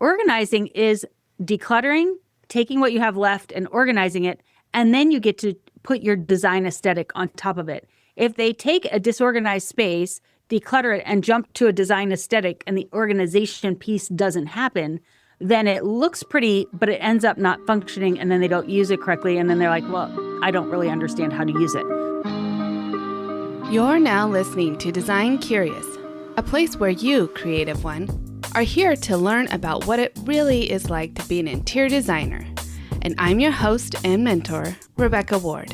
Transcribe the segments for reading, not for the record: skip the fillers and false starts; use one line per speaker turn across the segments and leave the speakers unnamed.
Organizing is decluttering, taking what you have left and organizing it, and then you get to put your design aesthetic on top of it. If they take a disorganized space, declutter it, and jump to a design aesthetic, and the organization piece doesn't happen, then it looks pretty, but it ends up not functioning, and then they don't use it correctly, and then they're like, well, I don't really understand how to use it.
You're now listening to Design Curious, a place where you, creative one, are here to learn about what it really is like to be an interior designer. And I'm your host and mentor, Rebecca Ward.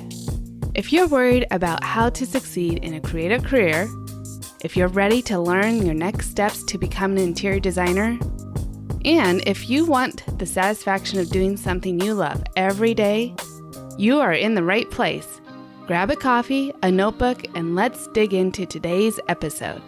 If you're worried about how to succeed in a creative career, if you're ready to learn your next steps to become an interior designer, and if you want the satisfaction of doing something you love every day, you are in the right place. Grab a coffee, a notebook, and let's dig into today's episode.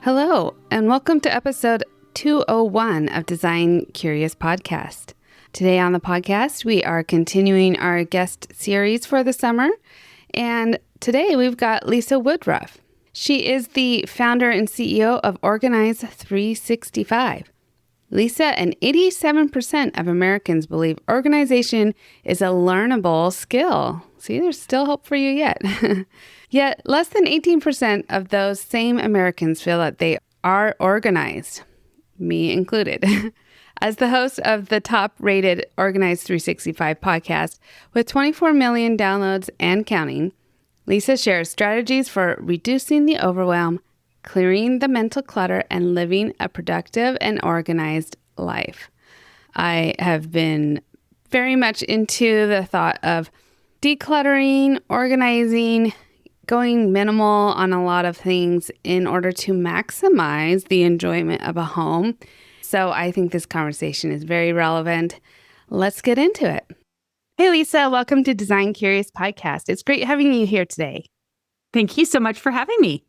Hello, and welcome to episode 201 of Design Curious Podcast. Today on the podcast, we are continuing our guest series for the summer, and today we've got Lisa Woodruff. She is the founder and CEO of Organize 365. Lisa and 87% of Americans believe organization is a learnable skill. See, there's still hope for you yet. Yet, less than 18% of those same Americans feel that they are organized, me included. As the host of the top-rated Organize 365 podcast with 24 million downloads and counting, Lisa shares strategies for reducing the overwhelm, clearing the mental clutter, and living a productive and organized life. I have been very much into the thought of decluttering, organizing, going minimal on a lot of things in order to maximize the enjoyment of a home. So I think this conversation is very relevant. Let's get into it. Hey, Lisa, welcome to Design Curious Podcast. It's great having you here today.
Thank you so much for having me.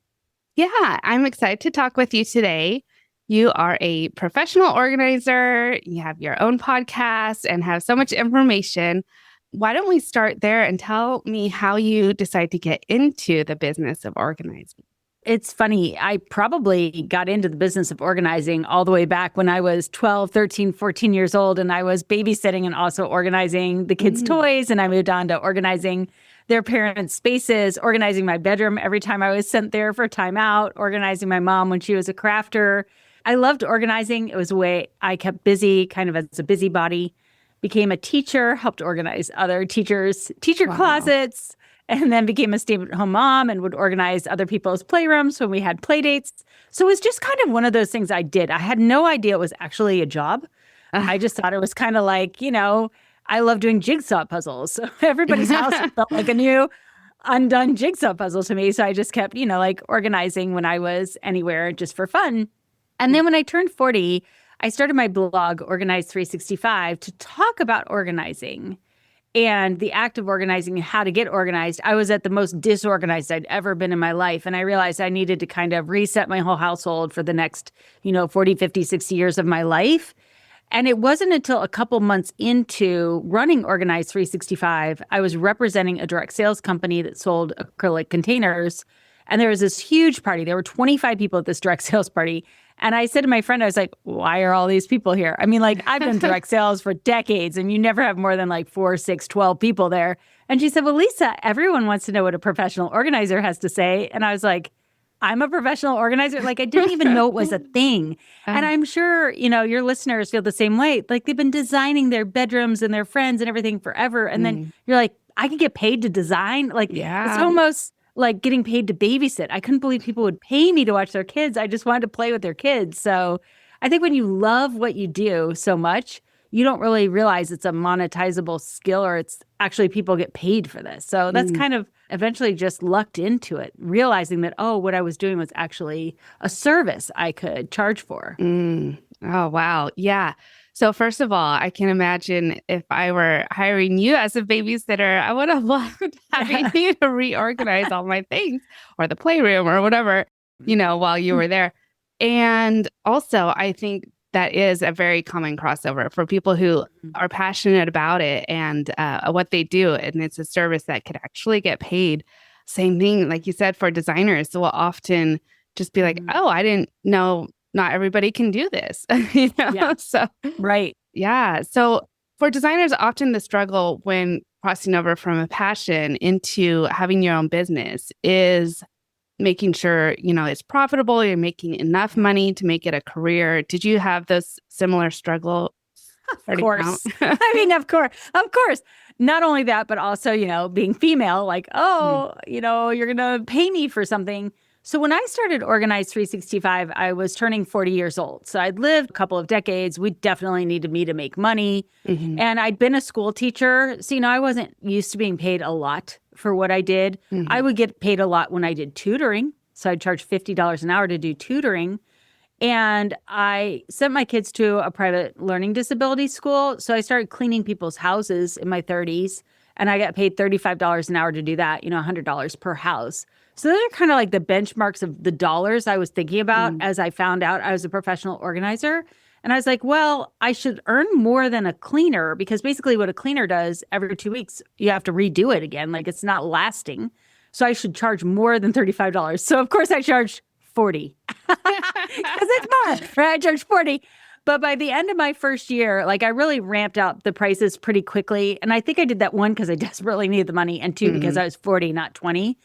Yeah, I'm excited to talk with you today. You are a professional organizer, you have your own podcast, and have so much information. Why don't we start there and tell me how you decide to get into the business of organizing?
It's funny. I probably got into the business of organizing all the way back when I was 12, 13, 14 years old, and I was babysitting and also organizing the kids' toys, and I moved on to organizing their parents' spaces, organizing my bedroom every time I was sent there for time out, organizing my mom when she was a crafter. I loved organizing. It was a way I kept busy, kind of as a busybody. Became a teacher, helped organize other teachers' teacher closets, and then became a stay-at-home mom and would organize other people's playrooms when we had play dates. So it was just kind of one of those things I did. I had no idea it was actually a job. I just thought it was kind of like, I love doing jigsaw puzzles. So everybody's house felt like a new undone jigsaw puzzle to me. So I just kept, organizing when I was anywhere just for fun. And then when I turned 40, I started my blog, Organize 365, to talk about organizing and the act of organizing and how to get organized. I was at the most disorganized I'd ever been in my life. And I realized I needed to kind of reset my whole household for the next, 40, 50, 60 years of my life. And it wasn't until a couple months into running Organize 365, I was representing a direct sales company that sold acrylic containers. And there was this huge party. There were 25 people at this direct sales party. And I said to my friend, I was like, why are all these people here? I mean, I've done direct sales for decades and you never have more than 4, 6, 12 people there. And she said, well, Lisa, everyone wants to know what a professional organizer has to say. And I was like, I'm a professional organizer. I didn't even know it was a thing. And I'm sure, your listeners feel the same way. They've been designing their bedrooms and their friends and everything forever. And then you're like, I can get paid to design. It's almost like getting paid to babysit. I couldn't believe people would pay me to watch their kids. I just wanted to play with their kids. So I think when you love what you do so much, you don't really realize it's a monetizable skill or it's actually people get paid for this. So that's kind of eventually just lucked into it, realizing that, what I was doing was actually a service I could charge for.
Oh, wow. Yeah. So first of all, I can imagine if I were hiring you as a babysitter, I would have loved having you to reorganize all my things or the playroom or whatever, while you were there. And also, I think that is a very common crossover for people who are passionate about it and what they do. And it's a service that could actually get paid. Same thing, like you said, for designers. So we'll often just be like, I didn't know not everybody can do this,
Yeah.
So,
Right.
yeah. So for designers, often the struggle when crossing over from a passion into having your own business is making sure, it's profitable, you're making enough money to make it a career. Did you have those similar struggle?
Of course. I mean, of course. Not only that, but also, being female, like, oh, you're going to pay me for something. So when I started Organize 365, I was turning 40 years old. So I'd lived a couple of decades. We definitely needed me to make money.
Mm-hmm.
And I'd been a school teacher. So, I wasn't used to being paid a lot for what I did.
Mm-hmm.
I would get paid a lot when I did tutoring. So I'd charge $50 an hour to do tutoring. And I sent my kids to a private learning disability school. So I started cleaning people's houses in my 30s. And I got paid $35 an hour to do that, $100 per house. So those are kind of like the benchmarks of the dollars I was thinking about as I found out I was a professional organizer. And I was like, well, I should earn more than a cleaner, because basically what a cleaner does every 2 weeks, you have to redo it again. Like, it's not lasting. So I should charge more than $35. So of course I charged 40 because it's more, right? I charged 40. But by the end of my first year, like, I really ramped up the prices pretty quickly. And I think I did that, one, because I desperately needed the money, and two, because I was 40, not 20.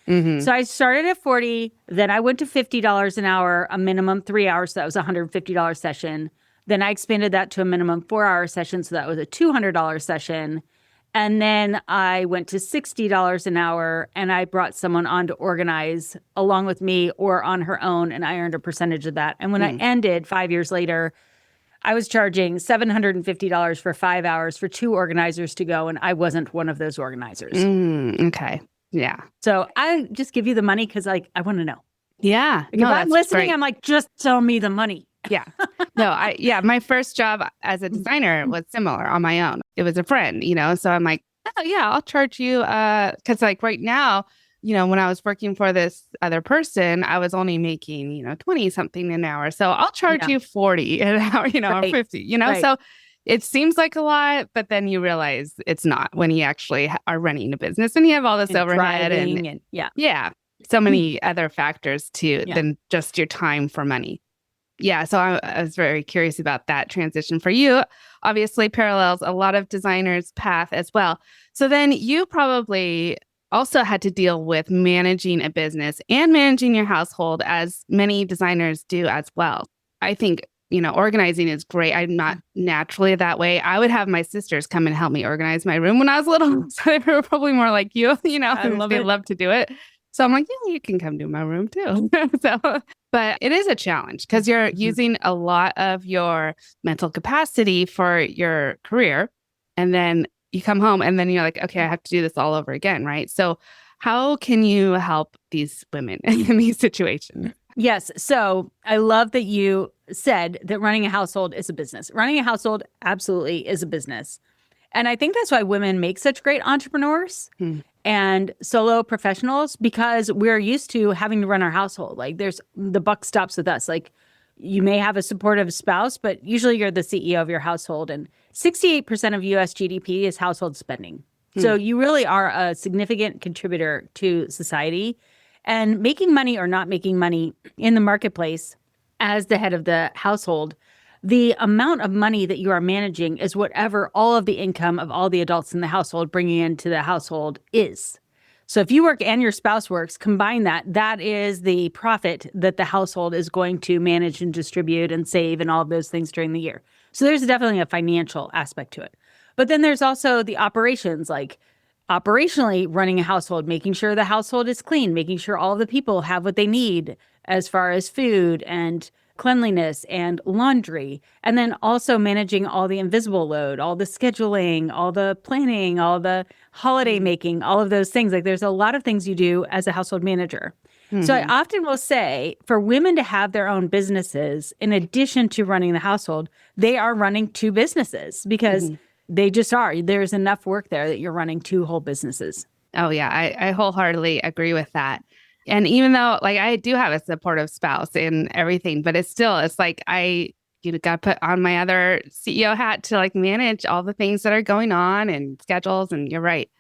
So I started at 40. Then I went to $50 an hour, a minimum 3 hours. So that was a $150 session. Then I expanded that to a minimum 4-hour session. So that was a $200 session. And then I went to $60 an hour, and I brought someone on to organize along with me or on her own, and I earned a percentage of that. And when I ended 5 years later, I was charging $750 for 5 hours for 2 organizers to go, and I wasn't one of those organizers.
Okay. Yeah.
So I just give you the money because, like, I want to know.
Yeah.
Like, if I'm listening,
great.
I'm like, just tell me the money.
Yeah. No, my first job as a designer was similar on my own. It was a friend, so I'm like, oh yeah, I'll charge you. Cause like right now, when I was working for this other person, I was only making, 20 something an hour. So I'll charge you 40 an hour, or 50,
Right.
So it seems like a lot, but then you realize it's not when you actually are running a business and you have all this overhead and so many other factors too than just your time for money. Yeah, so I was very curious about that transition for you. Obviously parallels a lot of designers' path as well. So then you probably also had to deal with managing a business and managing your household, as many designers do as well. I think, organizing is great. I'm not naturally that way. I would have my sisters come and help me organize my room when I was little. So they were probably more like you, they love to do it. So I'm like, yeah, you can come do my room too. But it is a challenge because you're using a lot of your mental capacity for your career. And then you come home and then you're like, okay, I have to do this all over again, right? So how can you help these women in these situations?
Yes. So I love that you said that running a household is a business. Running a household absolutely is a business. And I think that's why women make such great entrepreneurs and solo professionals, because we're used to having to run our household. Like, the buck stops with us. Like, you may have a supportive spouse, but usually you're the CEO of your household. And 68% of US GDP is household spending. So you really are a significant contributor to society. And making money or not making money in the marketplace as the head of the household, the amount of money that you are managing is whatever all of the income of all the adults in the household bringing into the household is. So if you work and your spouse works, combine that, that is the profit that the household is going to manage and distribute and save and all of those things during the year. So there's definitely a financial aspect to it. But then there's also the operations, like operationally running a household, making sure the household is clean, making sure all the people have what they need as far as food and cleanliness and laundry, and then also managing all the invisible load, all the scheduling, all the planning, all the holiday making, all of those things. Like, there's a lot of things you do as a household manager. So I often will say, for women to have their own businesses, in addition to running the household, they are running 2 businesses because they just are. There's enough work there that you're running 2 whole businesses.
Oh, yeah. I wholeheartedly agree with that. And even though, like, I do have a supportive spouse and everything, but it's like I got to put on my other CEO hat to, like, manage all the things that are going on and schedules. And you're right.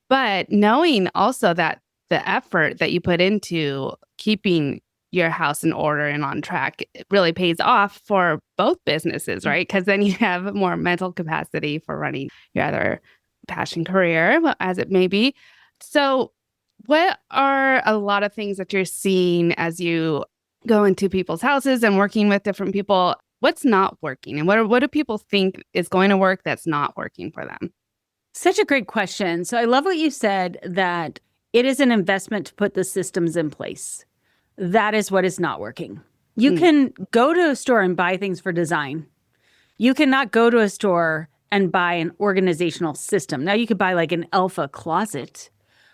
But knowing also that the effort that you put into keeping your house in order and on track, it really pays off for both businesses, right? Because then you have more mental capacity for running your other passion career, as it may be. So what are a lot of things that you're seeing as you go into people's houses and working with different people? What's not working? And what do people think is going to work that's not working for them?
Such a great question. So I love what you said, that it is an investment to put the systems in place. That is what is not working. You can go to a store and buy things for design. You cannot go to a store and buy an organizational system. Now you could buy like an alpha closet,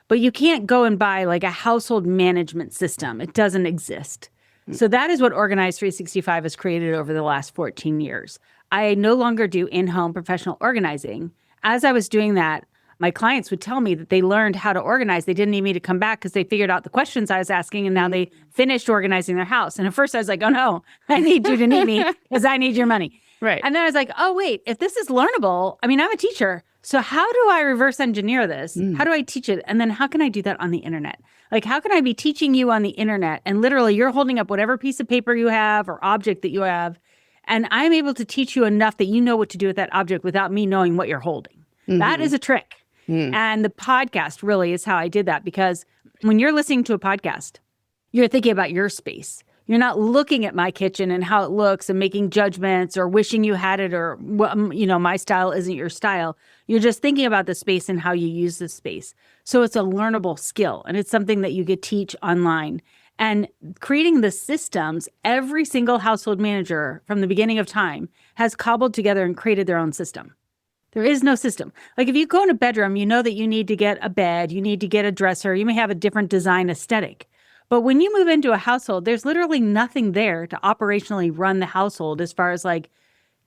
but you can't go and buy like a household management system. It doesn't exist. So that is what Organize 365 has created over the last 14 years. I no longer do in-home professional organizing. As I was doing that, my clients would tell me that they learned how to organize. They didn't need me to come back because they figured out the questions I was asking, and now they finished organizing their house. And at first I was like, oh no, I need you to need me because I need your money.
Right.
And then I was like, oh wait, if this is learnable, I mean, I'm a teacher. So how do I reverse engineer this? How do I teach it? And then how can I do that on the internet? Like, how can I be teaching you on the internet? And literally you're holding up whatever piece of paper you have or object that you have. And I'm able to teach you enough that you know what to do with that object without me knowing what you're holding. That is a trick. And the podcast really is how I did that, because when you're listening to a podcast, you're thinking about your space. You're not looking at my kitchen and how it looks and making judgments or wishing you had it, or, my style isn't your style. You're just thinking about the space and how you use the space. So it's a learnable skill, and it's something that you could teach online. And creating the systems, every single household manager from the beginning of time has cobbled together and created their own system. There is no system. Like if you go in a bedroom, you know that you need to get a bed, you need to get a dresser, you may have a different design aesthetic. But when you move into a household, there's literally nothing there to operationally run the household as far as like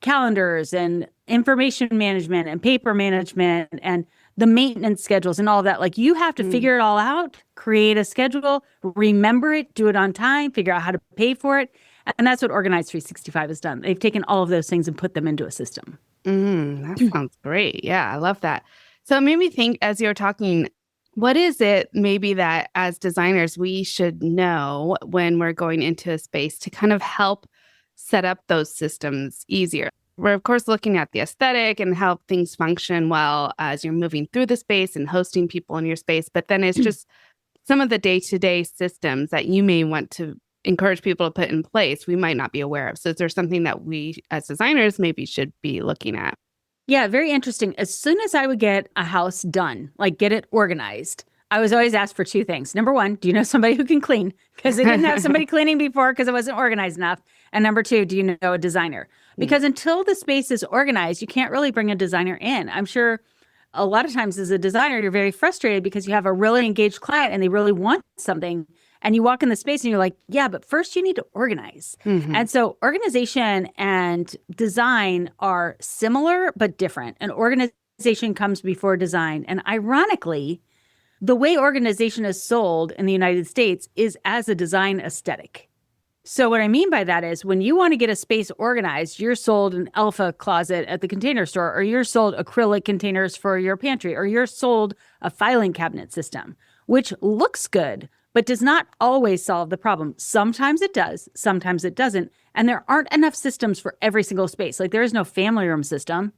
calendars and information management and paper management and the maintenance schedules and all of that. Like you have to figure it all out, create a schedule, remember it, do it on time, figure out how to pay for it. And that's what Organize 365 has done. They've taken all of those things and put them into a system.
That sounds great. Yeah, I love that. So it made me think, as you're talking, what is it maybe that as designers we should know when we're going into a space to kind of help set up those systems easier? We're, of course, looking at the aesthetic and how things function well as you're moving through the space and hosting people in your space. But then it's just some of the day-to-day systems that you may want to encourage people to put in place we might not be aware of. So is there something that we as designers maybe should be looking at?
Yeah, very interesting. As soon as I would get a house done, like get it organized, I was always asked for two things. Number one, do you know somebody who can clean? Because they didn't have somebody cleaning before because it wasn't organized enough. And number two, do you know a designer? Because until the space is organized, you can't really bring a designer in. I'm sure a lot of times as a designer, you're very frustrated because you have a really engaged client and they really want something. And you walk in the space and you're like, yeah, but first you need to organize. And so organization and design are similar, but different. And organization comes before design. And ironically, the way organization is sold in the United States is as a design aesthetic. So what I mean by that is when you want to get a space organized, you're sold an alpha closet at the Container Store, or you're sold acrylic containers for your pantry, or you're sold a filing cabinet system, which looks good, but does not always solve the problem. Sometimes it does, sometimes it doesn't. And there aren't enough systems for every single space. Like there is no family room system.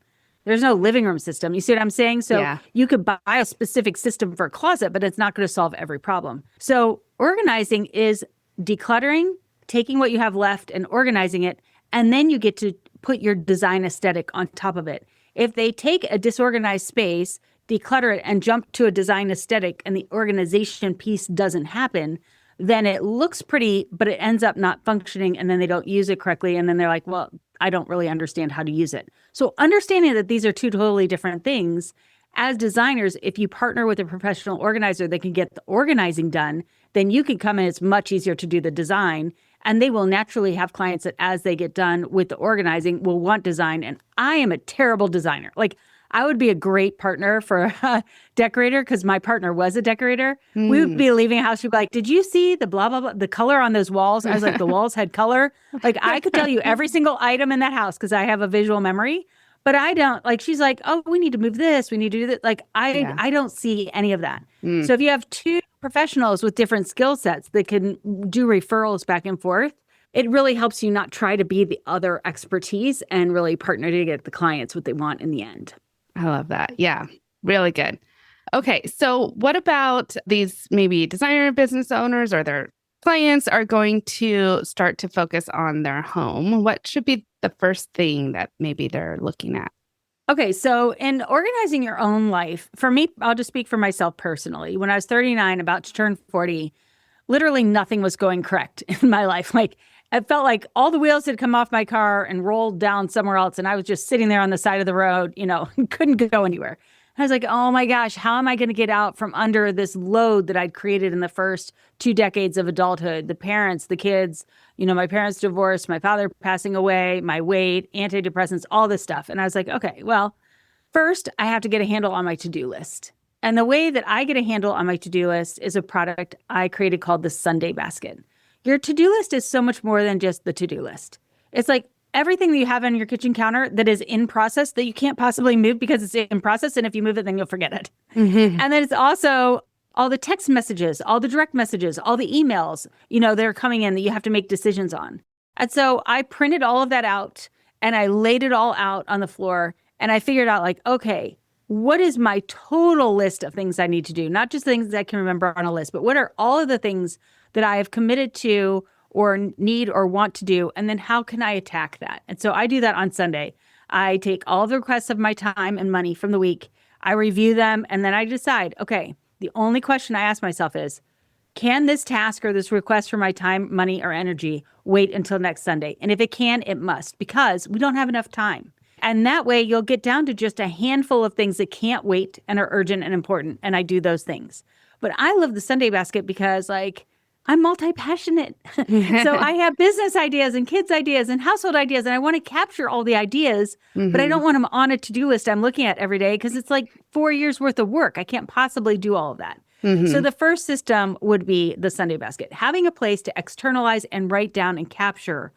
There's no living room system. You see what I'm saying? So you could buy a specific system for a closet, but it's not going to solve every problem. So organizing is decluttering, taking what you have left and organizing it. And then you get to put your design aesthetic on top of it. If they take a disorganized space, declutter it, and jump to a design aesthetic, and the organization piece doesn't happen, then it looks pretty, but it ends up not functioning, and then they don't use it correctly. And then they're like, well, I don't really understand how to use it. So understanding that these are two totally different things, as designers, if you partner with a professional organizer that can get the organizing done, then you can come in, it's much easier to do the design. And they will naturally have clients that as they get done with the organizing will want design. And I am a terrible designer. Like I would be a great partner for a decorator because my partner was a decorator. We would be leaving a house. She'd be like, did you see the blah, blah, blah, the color on those walls? I was like, the walls had color. Like I could tell you every single item in that house because I have a visual memory. But I don't, like, she's like, oh, we need to move this. We need to do that. Like, I don't see any of that. So if you have two professionals with different skill sets that can do referrals back and forth, it really helps you not try to be the other expertise and really partner to get the clients what they want in the end.
I love that. Yeah, really good. Okay, so what about these maybe designer business owners or their clients are going to start to focus on their home? What should be the first thing that maybe they're looking at?
Okay, so in organizing your own life, for me, I'll just speak for myself personally. When I was 39, about to turn 40, literally nothing was going correct in my life. Like, it felt like all the wheels had come off my car and rolled down somewhere else. And I was just sitting there on the side of the road, couldn't go anywhere. I was like, oh my gosh, how am I going to get out from under this load that I'd created in the first 2 decades of adulthood? The parents, the kids, my parents divorced, my father passing away, my weight, antidepressants, all this stuff. And I was like, okay, well, first I have to get a handle on my to-do list. And the way that I get a handle on my to-do list is a product I created called the Sunday Basket. Your to-do list is so much more than just the to-do list. It's like everything that you have on your kitchen counter that is in process that you can't possibly move because it's in process. And if you move it, then you'll forget it. Mm-hmm. And then it's also all the text messages, all the direct messages, all the emails, that are coming in that you have to make decisions on. And so I printed all of that out and I laid it all out on the floor and I figured out like, okay, what is my total list of things I need to do? Not just things that I can remember on a list, but what are all of the things that I have committed to or need or want to do? And then how can I attack that? And so I do that on Sunday. I take all the requests of my time and money from the week. I review them. And then I decide, okay, the only question I ask myself is, can this task or this request for my time, money, or energy wait until next Sunday? And if it can, it must, because we don't have enough time. And that way you'll get down to just a handful of things that can't wait and are urgent and important. And I do those things. But I love the Sunday Basket because I'm multi-passionate. So I have business ideas and kids ideas and household ideas, and I want to capture all the ideas, but I don't want them on a to-do list I'm looking at every day because it's like 4 years worth of work. I can't possibly do all of that. So the first system would be the Sunday Basket, having a place to externalize and write down and capture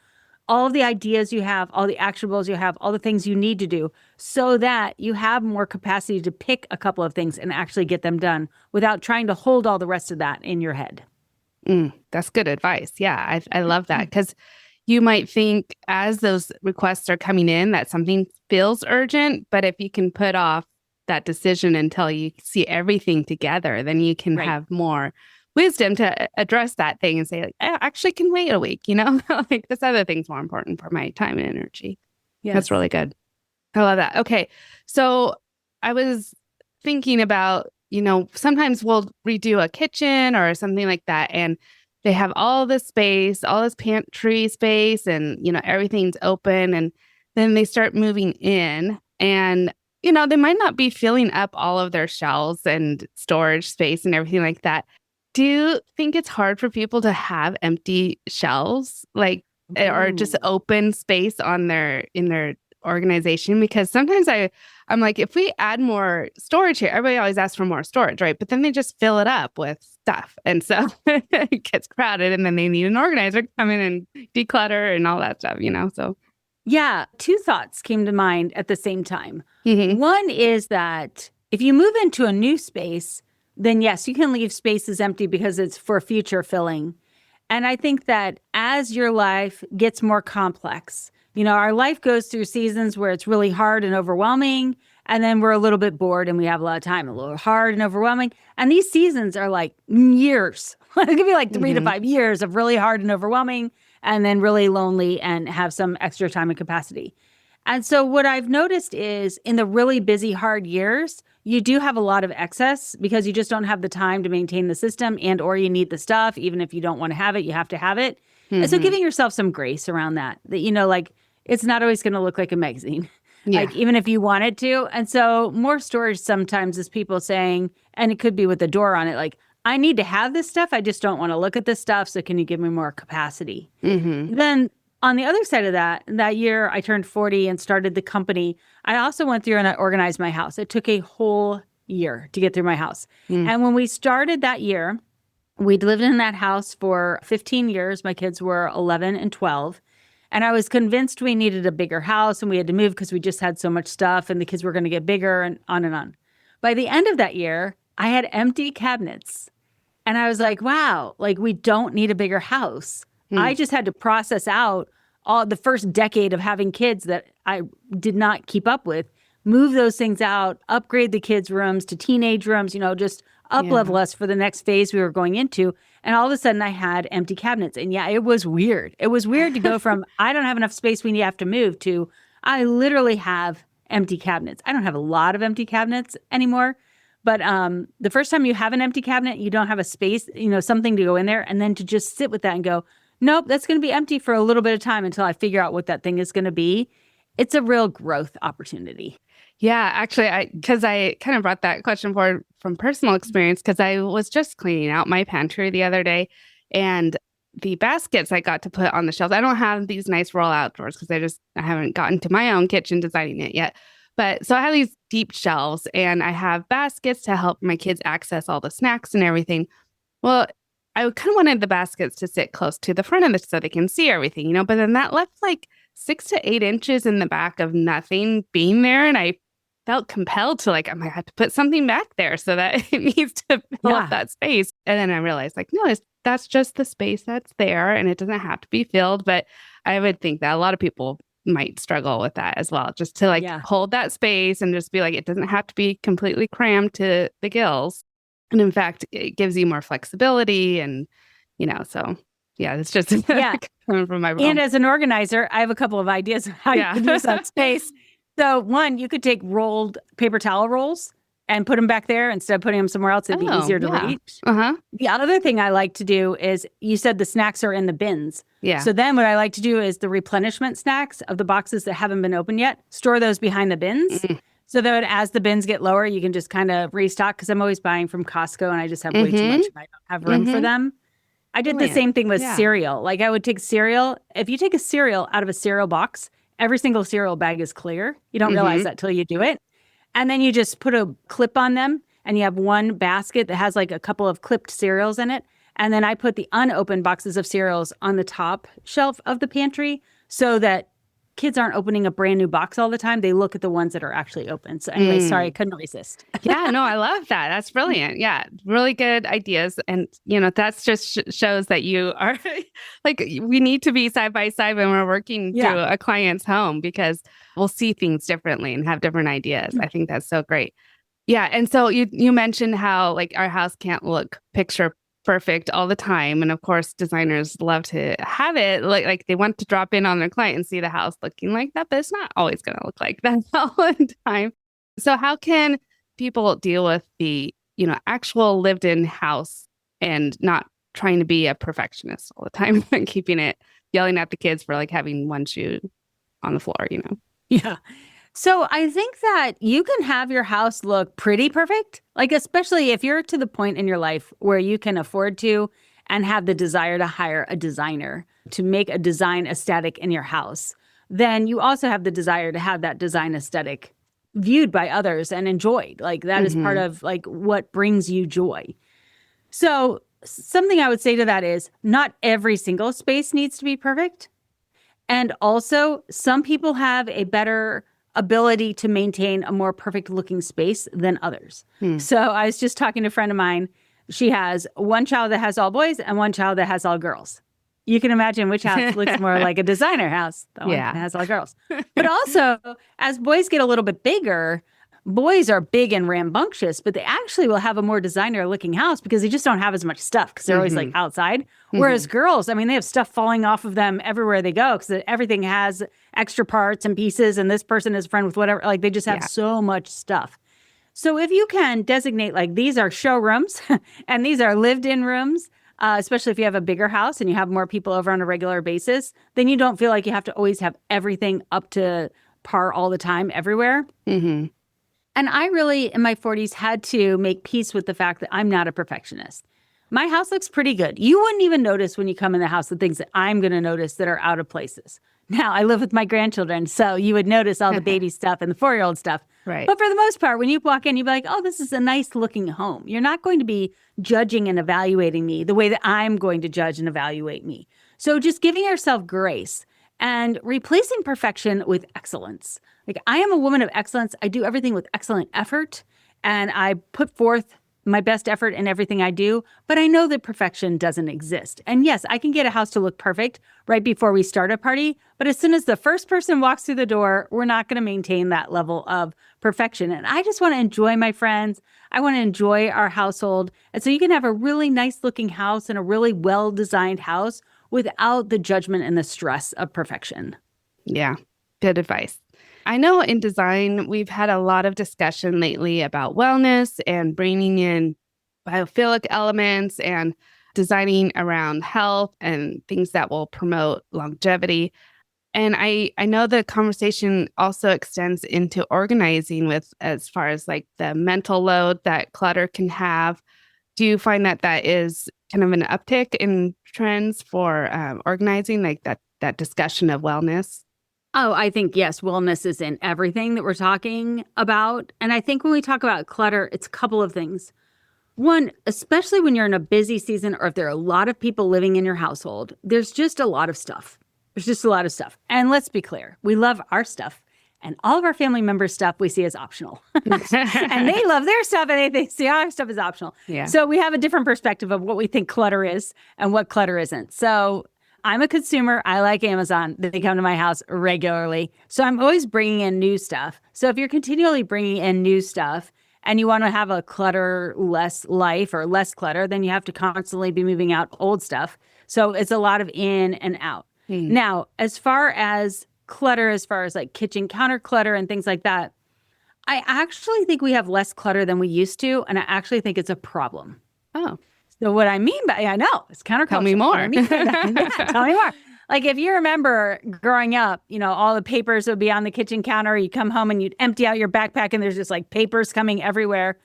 all of the ideas you have, all the actionables you have, all the things you need to do so that you have more capacity to pick a couple of things and actually get them done without trying to hold all the rest of that in your head.
That's good advice. Yeah, I love that because you might think as those requests are coming in that something feels urgent, but if you can put off that decision until you see everything together, then you can have more wisdom to address that thing and say, like, I actually can wait a week, like this other thing's more important for my time and energy. Yes. That's really good. I love that. Okay. So I was thinking about, sometimes we'll redo a kitchen or something like that. And they have all this space, all this pantry space and, everything's open. And then they start moving in and, they might not be filling up all of their shelves and storage space and everything like that. Do you think it's hard for people to have empty shelves, or just open space in their organization? Because sometimes I'm like, if we add more storage here, everybody always asks for more storage, right? But then they just fill it up with stuff. And so it gets crowded and then they need an organizer to come in and declutter and all that stuff, so.
Yeah, two thoughts came to mind at the same time. One is that if you move into a new space, then yes, you can leave spaces empty because it's for future filling. And I think that as your life gets more complex, our life goes through seasons where it's really hard and overwhelming, and then we're a little bit bored and we have a lot of time, a little hard and overwhelming. And these seasons are like years. It could be like 3 to 5 years of really hard and overwhelming, and then really lonely and have some extra time and capacity. And so what I've noticed is in the really busy, hard years, you do have a lot of excess because you just don't have the time to maintain the system or you need the stuff. Even if you don't want to have it, you have to have it. And so giving yourself some grace around that it's not always going to look like a magazine, even if you want it to. And so more storage sometimes is people saying, and it could be with the door on it, I need to have this stuff. I just don't want to look at this stuff. So can you give me more capacity? Then on the other side of that year, I turned 40 and started the company. I also went through and I organized my house. It took a whole year to get through my house. And when we started that year, we'd lived in that house for 15 years. My kids were 11 and 12. And I was convinced we needed a bigger house and we had to move because we just had so much stuff and the kids were going to get bigger and on and on. By the end of that year, I had empty cabinets. And I was like, wow, like we don't need a bigger house.
Hmm.
I just had to process out all the first decade of having kids that I did not keep up with, move those things out, upgrade the kids' rooms to teenage rooms, just up
Yeah.
level us for the next phase we were going into. And all of a sudden I had empty cabinets. And yeah, it was weird. It was weird to go from I don't have enough space, we have to move to I literally have empty cabinets. I don't have a lot of empty cabinets anymore. But the first time you have an empty cabinet, you don't have a space, something to go in there. And then to just sit with that and go, nope, that's going to be empty for a little bit of time until I figure out what that thing is going to be. It's a real growth opportunity.
Yeah, actually, because I kind of brought that question forward from personal experience because I was just cleaning out my pantry the other day and the baskets I got to put on the shelves. I don't have these nice roll-out drawers because I haven't gotten to my own kitchen designing it yet. But so I have these deep shelves and I have baskets to help my kids access all the snacks and everything. Well, I kind of wanted the baskets to sit close to the front of it so they can see everything, but then that left like 6 to 8 inches in the back of nothing being there. And I felt compelled to I might have to put something back there so that it needs to fill up that space. And then I realized no, that's just the space that's there and it doesn't have to be filled. But I would think that a lot of people might struggle with that as well, just to hold that space and just be it doesn't have to be completely crammed to the gills. And in fact, it gives you more flexibility and, so yeah, it's just coming from my mom.
And as an organizer, I have a couple of ideas of how you can use that space. So one, you could take rolled paper towel rolls and put them back there instead of putting them somewhere else. It'd be easier to reach. The other thing I like to do is you said the snacks are in the bins.
Yeah.
So then what I like to do is the replenishment snacks of the boxes that haven't been opened yet, store those behind the bins. So that as the bins get lower, you can just kind of restock because I'm always buying from Costco and I just have way too much and I don't have room for them. I did the same thing with cereal. I would take cereal. If you take a cereal out of a cereal box, every single cereal bag is clear. You don't realize that till you do it. And then you just put a clip on them and you have one basket that has a couple of clipped cereals in it. And then I put the unopened boxes of cereals on the top shelf of the pantry so that kids aren't opening a brand new box all the time. They look at the ones that are actually open. So anyway, sorry, I couldn't resist.
Yeah, no, I love that. That's brilliant. Yeah, really good ideas. And, that's just shows that you are we need to be side by side when we're working to a client's home because we'll see things differently and have different ideas. I think that's so great. Yeah. And so you mentioned how our house can't look picture perfect all the time. And of course, designers love to have it like they want to drop in on their client and see the house looking like that, but it's not always going to look like that all the time. So how can people deal with the, actual lived in house and not trying to be a perfectionist all the time and yelling at the kids for having one shoe on the floor,
Yeah. So I think that you can have your house look pretty perfect, especially if you're to the point in your life where you can afford to and have the desire to hire a designer to make a design aesthetic in your house. Then you also have the desire to have that design aesthetic viewed by others and enjoyed. That is part of what brings you joy. So something I would say to that is not every single space needs to be perfect. And also some people have a better ability to maintain a more perfect looking space than others. So I was just talking to a friend of mine. She has one child that has all boys and one child that has all girls. You can imagine which house looks more like a designer house, the one that has all girls. But also, as boys get a little bit bigger, boys are big and rambunctious, but they actually will have a more designer looking house because they just don't have as much stuff because they're always outside. Whereas girls, they have stuff falling off of them everywhere they go because everything has extra parts and pieces and this person is a friend with whatever. They just have so much stuff. So if you can designate these are showrooms and these are lived in rooms, especially if you have a bigger house and you have more people over on a regular basis, then you don't feel like you have to always have everything up to par all the time everywhere. And I really, in my 40s, had to make peace with the fact that I'm not a perfectionist. My house looks pretty good. You wouldn't even notice when you come in the house the things that I'm going to notice that are out of places. Now, I live with my grandchildren, so you would notice all the baby stuff and the 4-year-old stuff.
Right.
But for the most part, when you walk in, you'd be like, oh, this is a nice looking home. You're not going to be judging and evaluating me the way that I'm going to judge and evaluate me. So just giving yourself grace and replacing perfection with excellence. I am a woman of excellence. I do everything with excellent effort, and I put forth my best effort in everything I do, but I know that perfection doesn't exist. And yes, I can get a house to look perfect right before we start a party, but as soon as the first person walks through the door, we're not going to maintain that level of perfection. And I just want to enjoy my friends. I want to enjoy our household. And so you can have a really nice looking house and a really well-designed house without the judgment and the stress of perfection.
Yeah, good advice. I know in design, we've had a lot of discussion lately about wellness and bringing in biophilic elements and designing around health and things that will promote longevity. And I know the conversation also extends into organizing with as far as like the mental load that clutter can have. Do you find that that is kind of an uptick in trends for organizing, like that discussion of wellness?
Oh, I think, yes, wellness is in everything that we're talking about. And I think when we talk about clutter, it's a couple of things. One, especially when you're in a busy season or if there are a lot of people living in your household, there's just a lot of stuff. There's just a lot of stuff. And let's be clear, we love our stuff. And all of our family members' stuff we see as optional. And they love their stuff and they see our stuff as optional.
Yeah.
So we have a different perspective of what we think clutter is and what clutter isn't. So I'm a consumer. I like Amazon. They come to my house regularly. So I'm always bringing in new stuff. So if you're continually bringing in new stuff and you want to have a clutter-less life or less clutter, then you have to constantly be moving out old stuff. So it's a lot of in and out. Now, as far as clutter, as far as like kitchen counter clutter and things like that, I actually think we have less clutter than we used to. And I actually think it's a problem.
Oh.
So what I mean by, I know, it's counterculture.
Tell me more.
Yeah, tell me more. Like if you remember growing up, all the papers would be on the kitchen counter. You come home and you'd empty out your backpack and there's just like papers coming everywhere.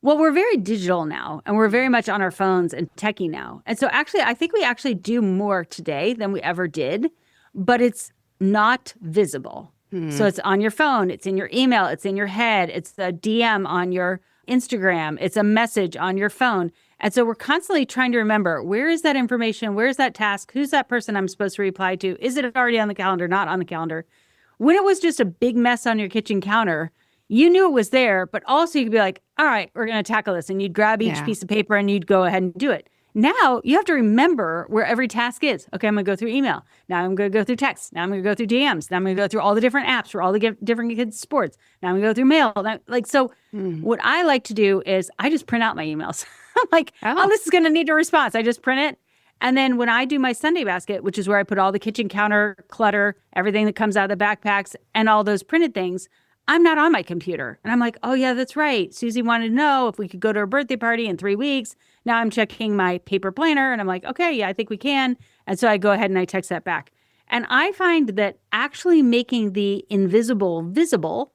Well, we're very digital now and we're very much on our phones and techie now. And so actually, I think we actually do more today than we ever did, but it's not visible. So it's on your phone, it's in your email, it's in your head, it's a DM on your Instagram, it's a message on your phone. And so we're constantly trying to remember, where is that information? Where is that task? Who's that person I'm supposed to reply to? Is it already on the calendar, not on the calendar? When it was just a big mess on your kitchen counter, you knew it was there, but also you could be like, all right, we're going to tackle this. And you'd grab each piece of paper and you'd go ahead and do it. Now you have to remember where every task is. Okay, I'm going to go through email. Now I'm going to go through text. Now I'm going to go through DMs. Now I'm going to go through all the different apps for all the different kids' sports. Now I'm going to go through mail. What I like to do is I just print out my emails. I'm like, oh, this is going to need a response. I just print it. And then when I do my Sunday basket, which is where I put all the kitchen counter clutter, everything that comes out of the backpacks and all those printed things, I'm not on my computer. And I'm like, oh, yeah, that's right. Susie wanted to know if we could go to her birthday party in 3 weeks. Now I'm checking my paper planner and I'm like, okay, yeah, I think we can. And so I go ahead and I text that back. And I find that actually making the invisible visible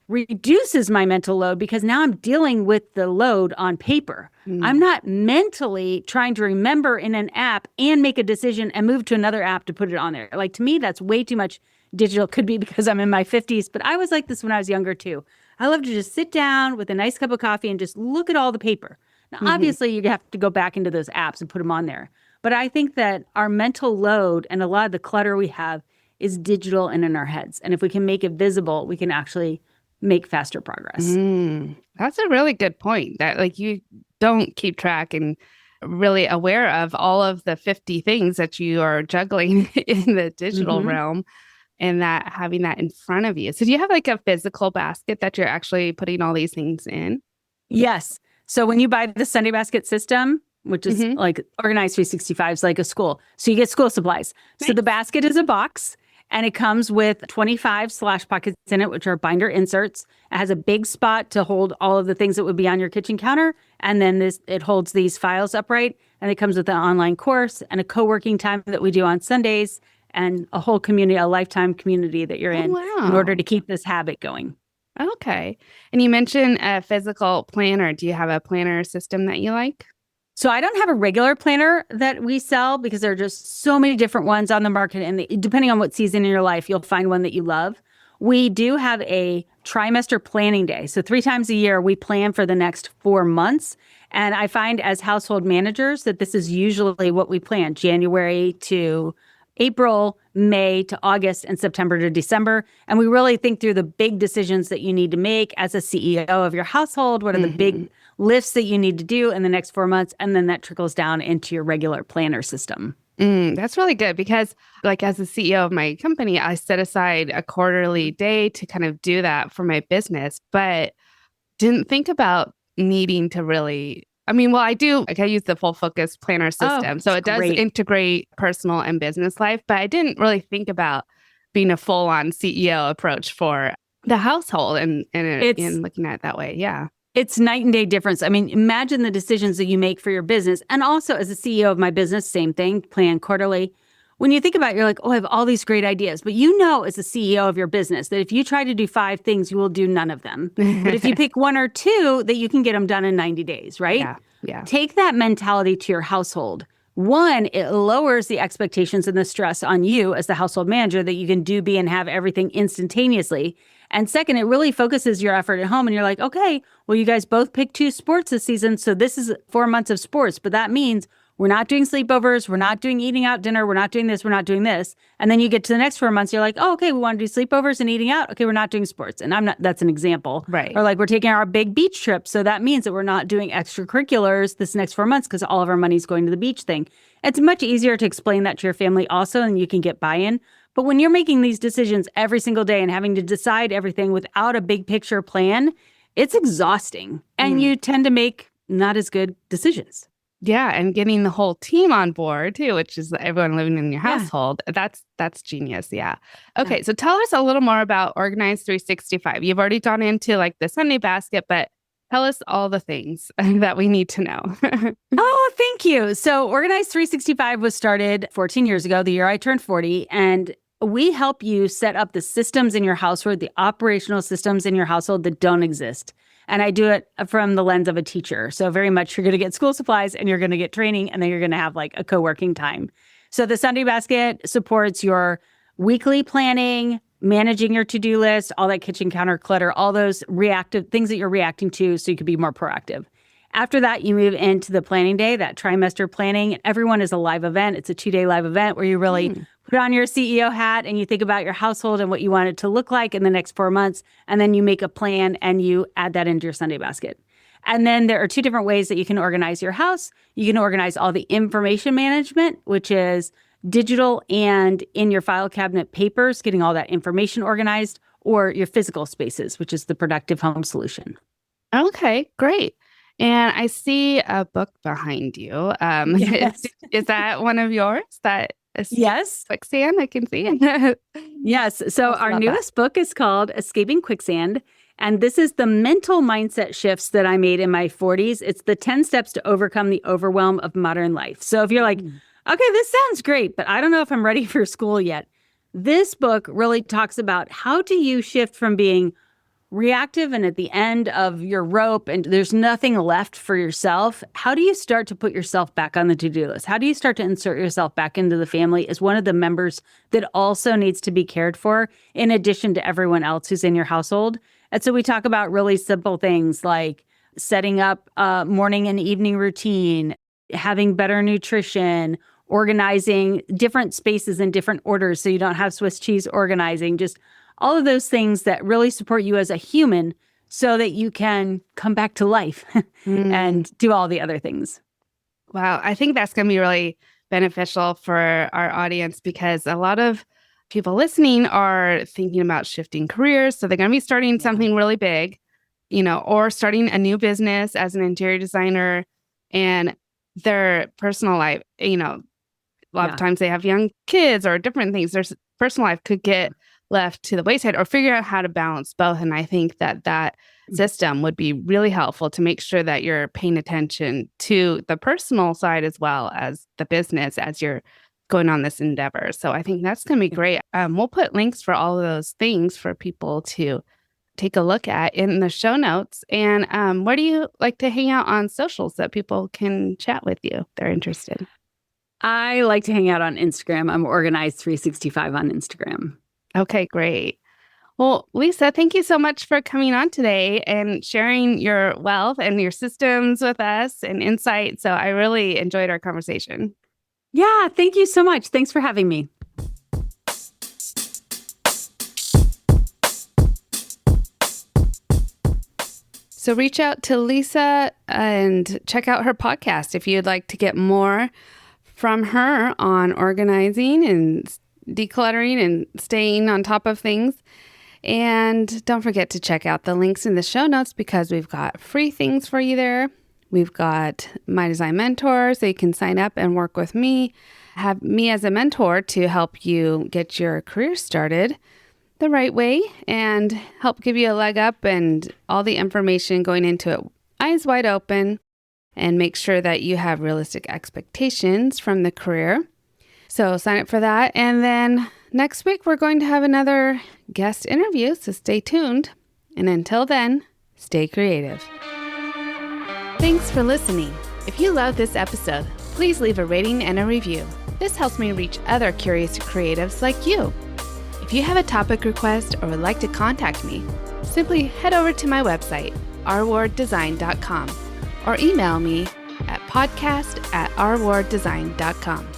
reduces my mental load because now I'm dealing with the load on paper. I'm not mentally trying to remember in an app and make a decision and move to another app to put it on there. Like to me, that's way too much digital. Could be because I'm in my 50s, but I was like this when I was younger too. I love to just sit down with a nice cup of coffee and just look at all the paper. Now, obviously, you have to go back into those apps and put them on there. But I think that our mental load and a lot of the clutter we have is digital and in our heads. And if we can make it visible, we can actually make faster progress.
That's a really good point that like you don't keep track and really aware of all of the 50 things that you are juggling in the digital realm and that having that in front of you. So do you have like a physical basket that you're actually putting all these things in?
Yes. So when you buy the Sunday basket system, which is like Organized 365 is like a school. So you get school supplies. Nice. So the basket is a box. And it comes with 25 slash pockets in it, which are binder inserts. It has a big spot to hold all of the things that would be on your kitchen counter. And then it holds these files upright. And it comes with an online course and a co-working time that we do on Sundays and a whole community, a lifetime community that you're in order to keep this habit going.
Okay. And you mentioned a physical planner. Do you have a planner system that you like?
So I don't have a regular planner that we sell because there are just so many different ones on the market. And depending on what season in your life, you'll find one that you love. We do have a trimester planning day. So 3 times a year, we plan for the next 4 months. And I find as household managers that this is usually what we plan, January to April, May to August, and September to December. And we really think through the big decisions that you need to make as a CEO of your household. What are the big lifts that you need to do in the next 4 months? And then that trickles down into your regular planner system.
That's really good because like as the CEO of my company, I set aside a quarterly day to kind of do that for my business, but didn't think about needing to really, I do, like I use the full focus planner system. So it does integrate personal and business life, but I didn't really think about being a full on CEO approach for the household and looking at it that way. Yeah.
It's night and day difference. Imagine the decisions that you make for your business. And also as a CEO of my business, same thing, plan quarterly. When you think about it, you're like, oh, I have all these great ideas. But you know, as a CEO of your business, that if you try to do 5 things, you will do none of them. But if you pick 1 or 2, that you can get them done in 90 days, right?
Yeah.
Take that mentality to your household. 1, it lowers the expectations and the stress on you as the household manager that you can do, be, and have everything instantaneously. And 2nd, it really focuses your effort at home. And you're like, okay, well, you guys both picked 2 sports this season. So this is 4 months of sports. But that means we're not doing sleepovers. We're not doing eating out dinner. We're not doing this. We're not doing this. And then you get to the next 4 months, you're like, oh, okay, we want to do sleepovers and eating out. Okay, we're not doing sports. And that's an example.
Right.
Or like we're taking our big beach trip. So that means that we're not doing extracurriculars this next 4 months because all of our money's going to the beach thing. It's much easier to explain that to your family also, and you can get buy-in. But when you're making these decisions every single day and having to decide everything without a big picture plan, it's exhausting. And you tend to make not as good decisions.
Yeah. And getting the whole team on board too, which is everyone living in your household. That's genius. Yeah. Okay. So tell us a little more about Organize 365. You've already gone into like the Sunday basket, but tell us all the things that we need to know.
Oh, thank you. So Organize 365 was started 14 years ago, the year I turned 40. And we help you set up the systems in your household, the operational systems in your household that don't exist. And I do it from the lens of a teacher. So very much you're going to get school supplies and you're going to get training and then you're going to have like a co-working time. So the Sunday basket supports your weekly planning, managing your to-do list, all that kitchen counter clutter, all those reactive things that you're reacting to so you can be more proactive. After that, you move into the planning day, that trimester planning. Everyone is a live event. It's a 2-day live event where you really put on your CEO hat and you think about your household and what you want it to look like in the next 4 months. And then you make a plan and you add that into your Sunday basket. And then there are 2 different ways that you can organize your house. You can organize all the information management, which is digital and in your file cabinet papers, getting all that information organized, or your physical spaces, which is the productive home solution.
Okay, great. And I see a book behind you.
Yes.
Is that one of yours? That is
Yes.
Quicksand, I can see.
Yes. So our newest book is called Escaping Quicksand. And this is the mental mindset shifts that I made in my 40s. It's the 10 steps to overcome the overwhelm of modern life. So if you're like, okay, this sounds great, but I don't know if I'm ready for school yet. This book really talks about how do you shift from being reactive and at the end of your rope and there's nothing left for yourself. How do you start to put yourself back on the to-do list? How do you start to insert yourself back into the family as one of the members that also needs to be cared for in addition to everyone else who's in your household? And so we talk about really simple things like setting up a morning and evening routine, having better nutrition, organizing different spaces in different orders so you don't have Swiss cheese organizing, just all of those things that really support you as a human so that you can come back to life and do all the other things.
Wow. I think that's going to be really beneficial for our audience because a lot of people listening are thinking about shifting careers. So they're going to be starting something really big, or starting a new business as an interior designer, and their personal life, a lot of times they have young kids or different things. Their personal life could get left to the wayside or figure out how to balance both. And I think that system would be really helpful to make sure that you're paying attention to the personal side as well as the business as you're going on this endeavor. So I think that's going to be great. We'll put links for all of those things for people to take a look at in the show notes. And where do you like to hang out on socials that people can chat with you if they're interested?
I like to hang out on Instagram. I'm Organized 365 on Instagram.
Okay, great. Well, Lisa, thank you so much for coming on today and sharing your wealth and your systems with us and insight. So I really enjoyed our conversation.
Yeah, thank you so much. Thanks for having me.
So reach out to Lisa and check out her podcast if you'd like to get more from her on organizing and decluttering and staying on top of things. And don't forget to check out the links in the show notes because we've got free things for you there. We've got my design mentor, so you can sign up and work with me, have me as a mentor to help you get your career started the right way and help give you a leg up and all the information going into it, eyes wide open, and make sure that you have realistic expectations from the career. So sign up for that. And then next week, we're going to have another guest interview, so stay tuned. And until then, stay creative. Thanks for listening. If you love this episode, please leave a rating and a review. This helps me reach other curious creatives like you. If you have a topic request or would like to contact me, simply head over to my website, rwarddesign.com, or email me at podcast@rwarddesign.com.